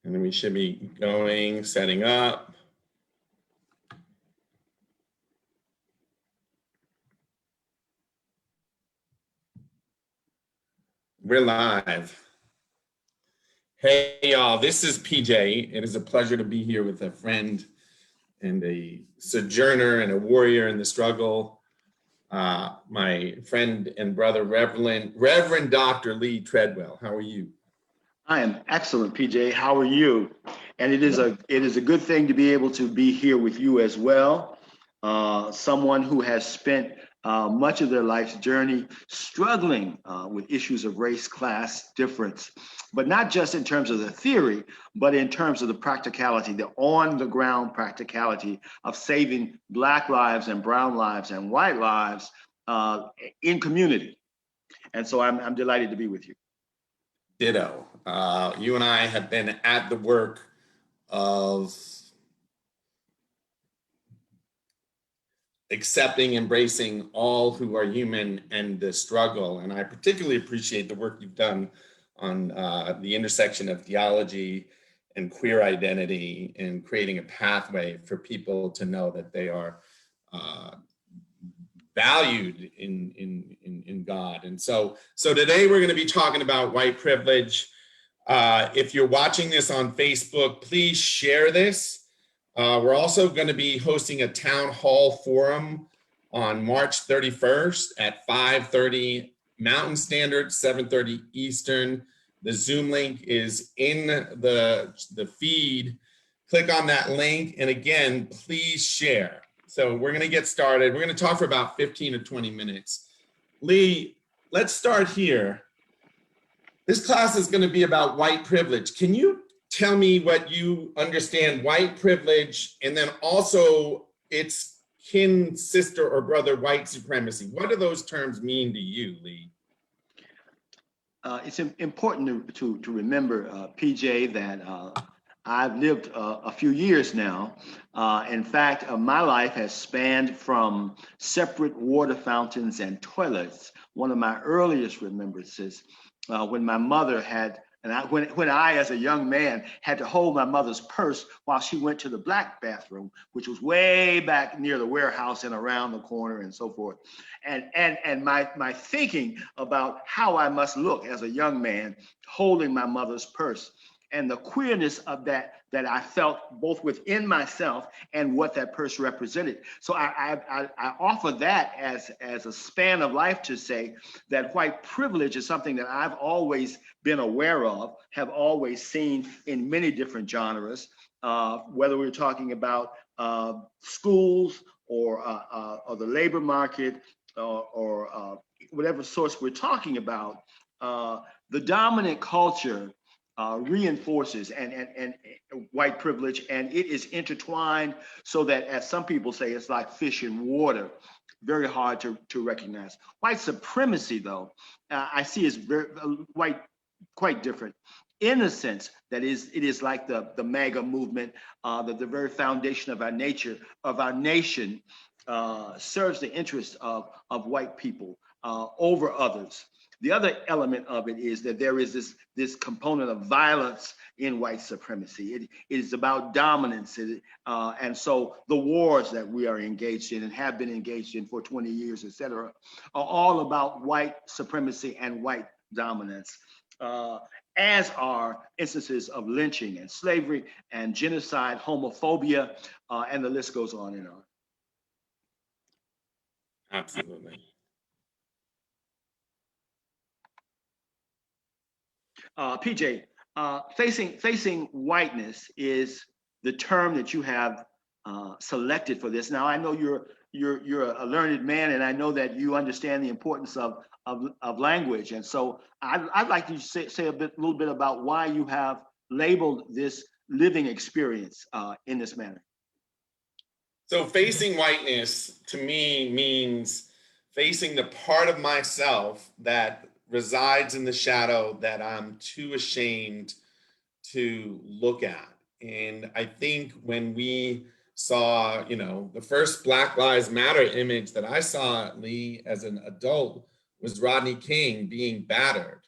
And then we should be going, setting up. We're live. Hey, y'all, this is PJ. It is a pleasure to be here with a friend and a sojourner and a warrior in the struggle. My friend and brother, Reverend Dr. Lee Treadwell. How are you? I am excellent, PJ. How are you? And it is a good thing to be able to be here with you as well. Someone who has spent much of their life's journey struggling with issues of race, class, difference, but not just in terms of the theory, but in terms of the practicality, the on-the-ground practicality of saving Black lives and brown lives and white lives in community. And so I'm delighted to be with you. Ditto. You and I have been at the work of accepting, embracing all who are human and the struggle. And I particularly appreciate the work you've done on the intersection of theology and queer identity and creating a pathway for people to know that they are valued in God. And so today we're going to be talking about white privilege. If you're watching this on Facebook, please share this. We're also going to be hosting a town hall forum on March 31st at 5:30 Mountain Standard, 7:30 Eastern. The Zoom link is in the feed. Click on that link. And again, please share. So we're going to get started. We're going to talk for about 15 to 20 minutes. Lee, let's start here. This class is going to be about white privilege. Can you tell me what you understand white privilege and then also its kin, sister, or brother, white supremacy? What do those terms mean to you, Lee? It's important to remember, PJ, that I've lived a few years now. In fact, my life has spanned from separate water fountains and toilets. One of my earliest remembrances when my mother had, when I, as a young man, had to hold my mother's purse while she went to the black bathroom, which was way back near the warehouse and around the corner and so forth. And my thinking about how I must look as a young man holding my mother's purse and the queerness of that I felt both within myself and what that purse represented. So I offer that as a span of life to say that white privilege is something that I've always been aware of, have always seen in many different genres, whether we're talking about schools or the labor market or whatever source we're talking about. The dominant culture reinforces and white privilege, and it is intertwined so that, as some people say, it's like fish in water, very hard to recognize. White supremacy, though, I see is quite different in the sense that it is like the MAGA movement, that the very foundation of our nation serves the interests of white people over others. The other element of it is that there is this component of violence in white supremacy. It is about dominance. And so the wars that we are engaged in and have been engaged in for 20 years, et cetera, are all about white supremacy and white dominance, as are instances of lynching and slavery and genocide, homophobia, and the list goes on and on. Absolutely. PJ, facing whiteness is the term that you have selected for this. Now, I know you're a learned man, and I know that you understand the importance of language. And so I'd like to say a little bit about why you have labeled this living experience in this manner. So facing whiteness to me means facing the part of myself that resides in the shadow that I'm too ashamed to look at. And I think when we saw, the first Black Lives Matter image that I saw, Lee, as an adult was Rodney King being battered.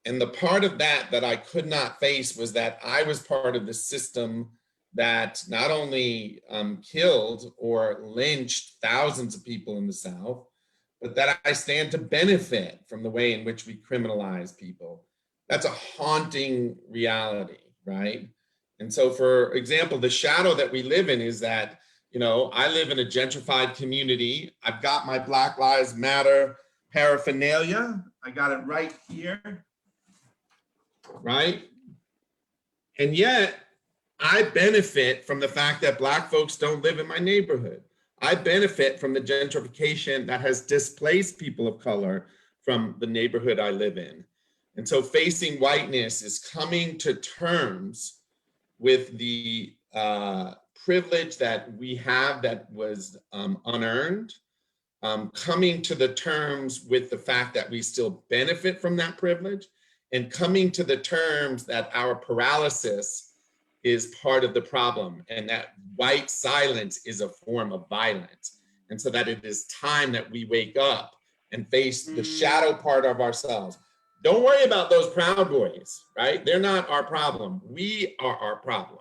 And the part of that I could not face was that I was part of the system that not only killed or lynched thousands of people in the South, but that I stand to benefit from the way in which we criminalize people. That's a haunting reality, right? And so, for example, the shadow that we live in is that, you know, I live in a gentrified community. I've got my Black Lives Matter paraphernalia. I got it right here, right? And yet, I benefit from the fact that Black folks don't live in my neighborhood. I benefit from the gentrification that has displaced people of color from the neighborhood I live in. And so facing whiteness is coming to terms with the privilege that we have that was unearned, coming to the terms with the fact that we still benefit from that privilege, and coming to the terms that our paralysis is part of the problem, and that white silence is a form of violence. And so that it is time that we wake up and face the shadow part of ourselves. Don't worry about those Proud Boys, right? They're not our problem. We are our problem.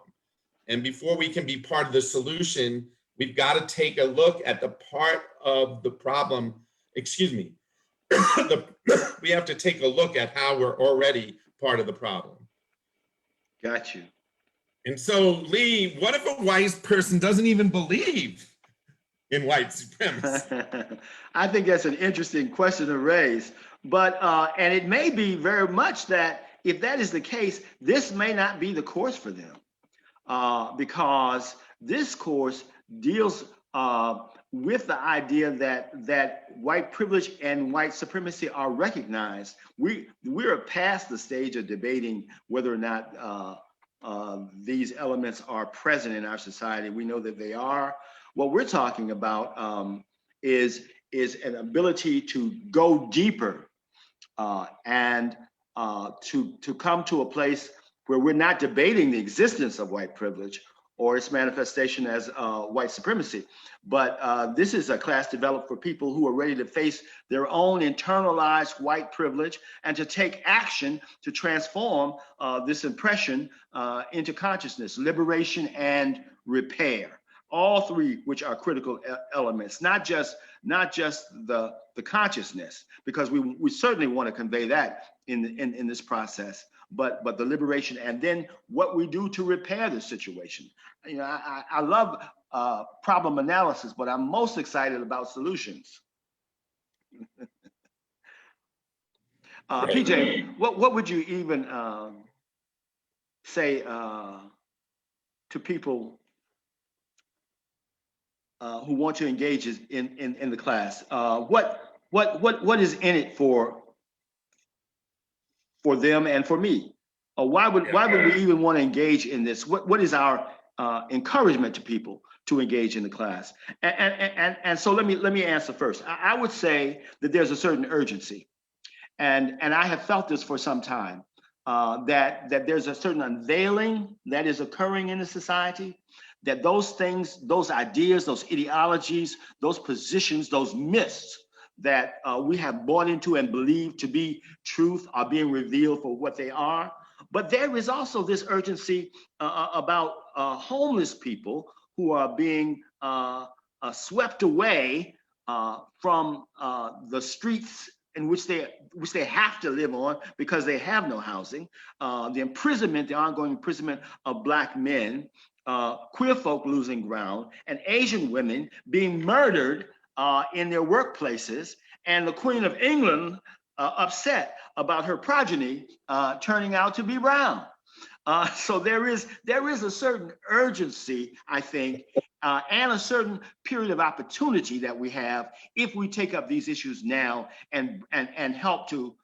And before we can be part of the solution, we've got to take a look at the part of the problem, excuse me, we have to take a look at how we're already part of the problem. Got you. And so, Lee, what if a white person doesn't even believe in white supremacy? I think that's an interesting question to raise. But, and it may be very much that if that is the case, this may not be the course for them, because this course deals with the idea that white privilege and white supremacy are recognized. We're past the stage of debating whether or not these elements are present in our society. We know that they are. What we're talking about is an ability to go deeper and to come to a place where we're not debating the existence of white privilege or its manifestation as white supremacy. But this is a class developed for people who are ready to face their own internalized white privilege and to take action to transform this impression into consciousness, liberation, and repair. All three, which are critical elements, not just the consciousness, because we certainly want to convey that in this process, but the liberation, and then what we do to repair the situation. You know, I love problem analysis, but I'm most excited about solutions. PJ, what would you even say to people who want to engage in the class? What is in it for them and for me? Why would we even want to engage in this? What is our encouragement to people to engage in the class? And so let me answer first. I would say that there's a certain urgency, and I have felt this for some time, that there's a certain unveiling that is occurring in the society, that those things, those ideas, those ideologies, those positions, those myths that we have bought into and believed to be truth are being revealed for what they are. But there is also this urgency about homeless people who are being swept away from the streets in which they have to live on because they have no housing, the imprisonment, the ongoing imprisonment of Black men, queer folk losing ground, and Asian women being murdered in their workplaces, and the Queen of England upset about her progeny turning out to be brown. So there is a certain urgency, I think, and a certain period of opportunity that we have if we take up these issues now and help to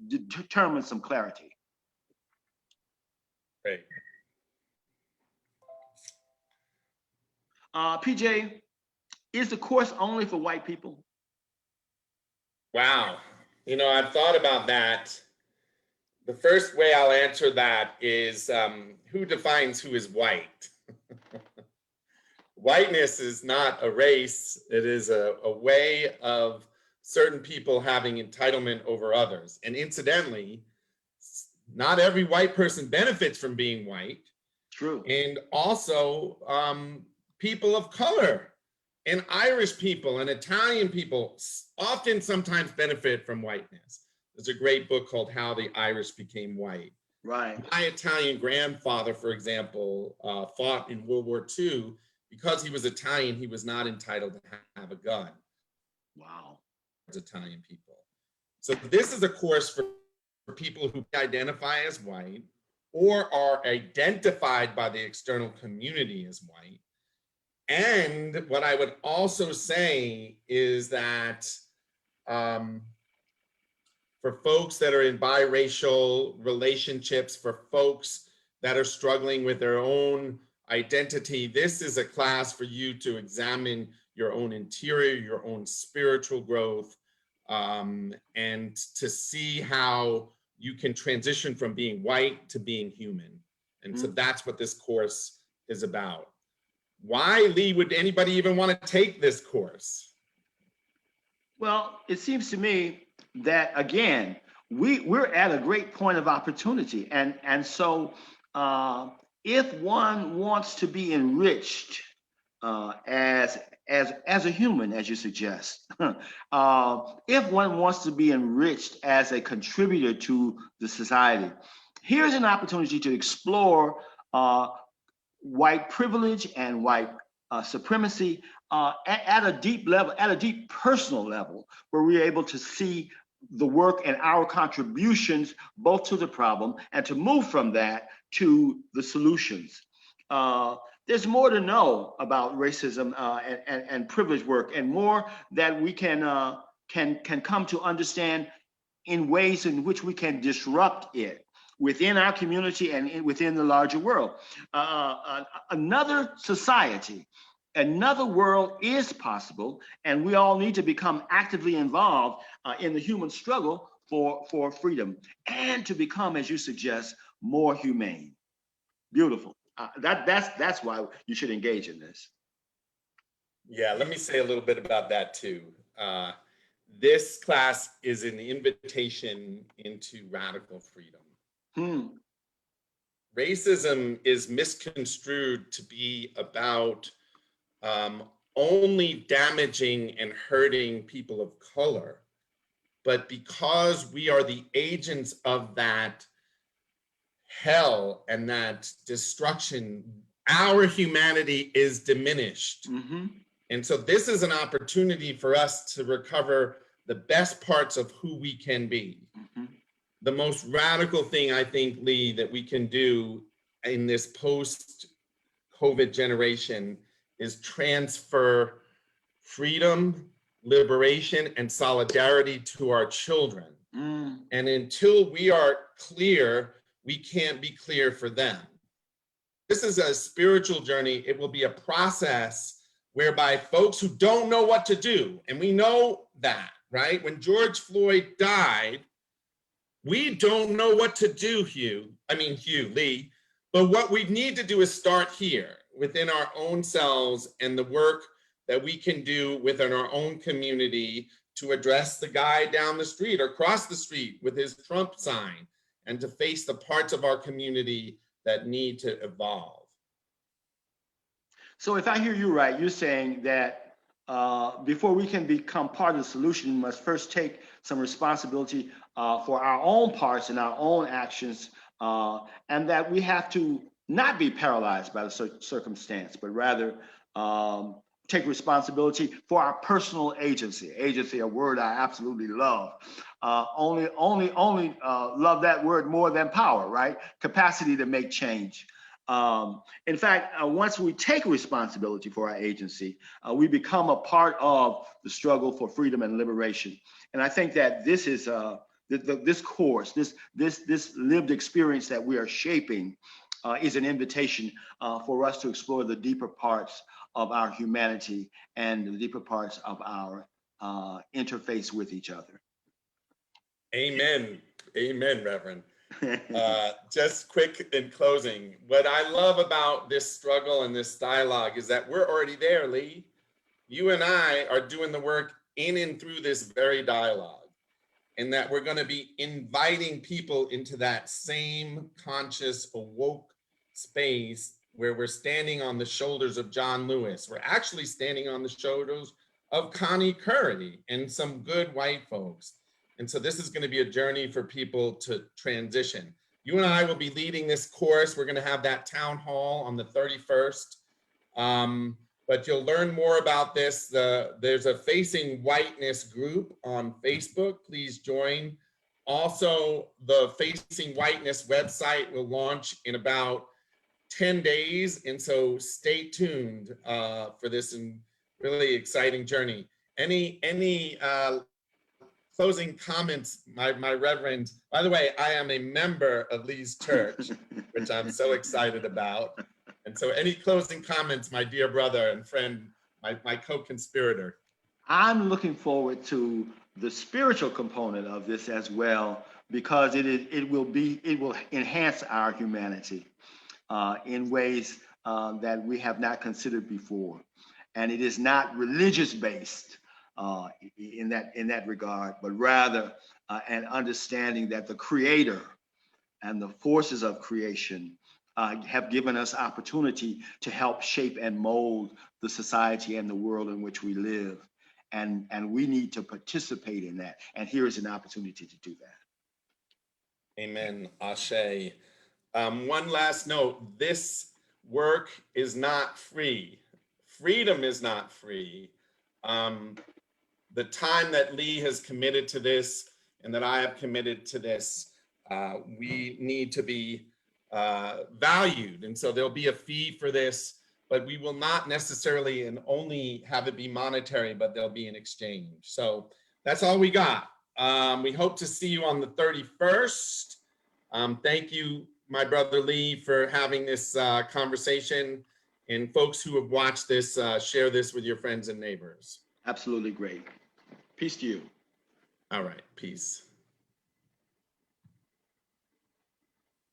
determine some clarity. Great. PJ, is the course only for white people? Wow. You know, I've thought about that. The first way I'll answer that is who defines who is white? Whiteness is not a race. It is a way of certain people having entitlement over others. And incidentally, Not every white person benefits from being white. True. And also people of color and Irish people and Italian people often sometimes benefit from whiteness. There's a great book called How the Irish Became White. Right. My Italian grandfather, for example, fought in World War II. Because he was Italian, he was not entitled to have a gun. Wow. As Italian people. So this is a course for people who identify as white or are identified by the external community as white. And what I would also say is that for folks that are in biracial relationships, for folks that are struggling with their own identity, this is a class for you to examine your own interior, your own spiritual growth, and to see how you can transition from being white to being human. And so that's what this course is about. Why, Lee, would anybody even want to take this course? Well, it seems to me that, again, we're at a great point of opportunity. And so if one wants to be enriched as a human, as you suggest, if one wants to be enriched as a contributor to the society, here's an opportunity to explore white privilege and white supremacy at a deep level, at a deep personal level, where we're able to see the work and our contributions both to the problem and to move from that to the solutions. There's more to know about racism and privilege work, and more that we can come to understand in ways in which we can disrupt it within our community and within the larger world. Another society, another world is possible, and we all need to become actively involved in the human struggle for freedom and to become, as you suggest, more humane. Beautiful. That's why you should engage in this. Yeah, let me say a little bit about that too. This class is an invitation into radical freedom. Racism is misconstrued to be about only damaging and hurting people of color. But because we are the agents of that hell and that destruction, our humanity is diminished. And so this is an opportunity for us to recover the best parts of who we can be. The most radical thing, I think, Lee, that we can do in this post-COVID generation is transfer freedom, liberation, and solidarity to our children. And until we are clear, we can't be clear for them. This is a spiritual journey. It will be a process whereby folks who don't know what to do, and we know that, right? When George Floyd died, we don't know what to do, Lee, but what we need to do is start here within our own selves and the work that we can do within our own community to address the guy down the street or across the street with his Trump sign, and to face the parts of our community that need to evolve. So if I hear you right, you're saying that before we can become part of the solution, we must first take some responsibility for our own parts and our own actions, and that we have to not be paralyzed by the circumstance, but rather take responsibility for our personal agency. Agency, a word I absolutely love. Only love that word more than power, right? Capacity to make change. In fact, once we take responsibility for our agency, we become a part of the struggle for freedom and liberation. And I think that this is this course, this lived experience that we are shaping is an invitation for us to explore the deeper parts of our humanity and the deeper parts of our interface with each other. Amen. Amen, Reverend. Just quick in closing, what I love about this struggle and this dialogue is that we're already there, Lee. You and I are doing the work in and through this very dialogue. and that we're going to be inviting people into that same conscious, awoke space where we're standing on the shoulders of John Lewis. We're actually standing on the shoulders of Connie Curry and some good white folks. And so this is going to be a journey for people to transition. You and I will be leading this course. We're going to have that town hall on the 31st. But you'll learn more about this. There's a Facing Whiteness group on Facebook. Please join. Also, the Facing Whiteness website will launch in about 10 days. And so stay tuned for this and really exciting journey. Any closing comments, my reverend? By the way, I am a member of Lee's church, which I'm so excited about. And so any closing comments, my dear brother and friend, my co-conspirator? I'm looking forward to the spiritual component of this as well, because it will enhance our humanity in ways that we have not considered before. And it is not religious based in that regard, but rather an understanding that the Creator and the forces of creation have given us opportunity to help shape and mold the society and the world in which we live. And we need to participate in that. And here is an opportunity to do that. Amen. Ashe. One last note, this work is not free. Freedom is not free. The time that Lee has committed to this and that I have committed to this, we need to be valued. And so there'll be a fee for this, but we will not necessarily and only have it be monetary, but there'll be an exchange. So that's all we got. We hope to see you on the 31st. Thank you, my brother Lee, for having this conversation. And folks who have watched this, share this with your friends and neighbors. Absolutely great. Peace to you. All right, peace.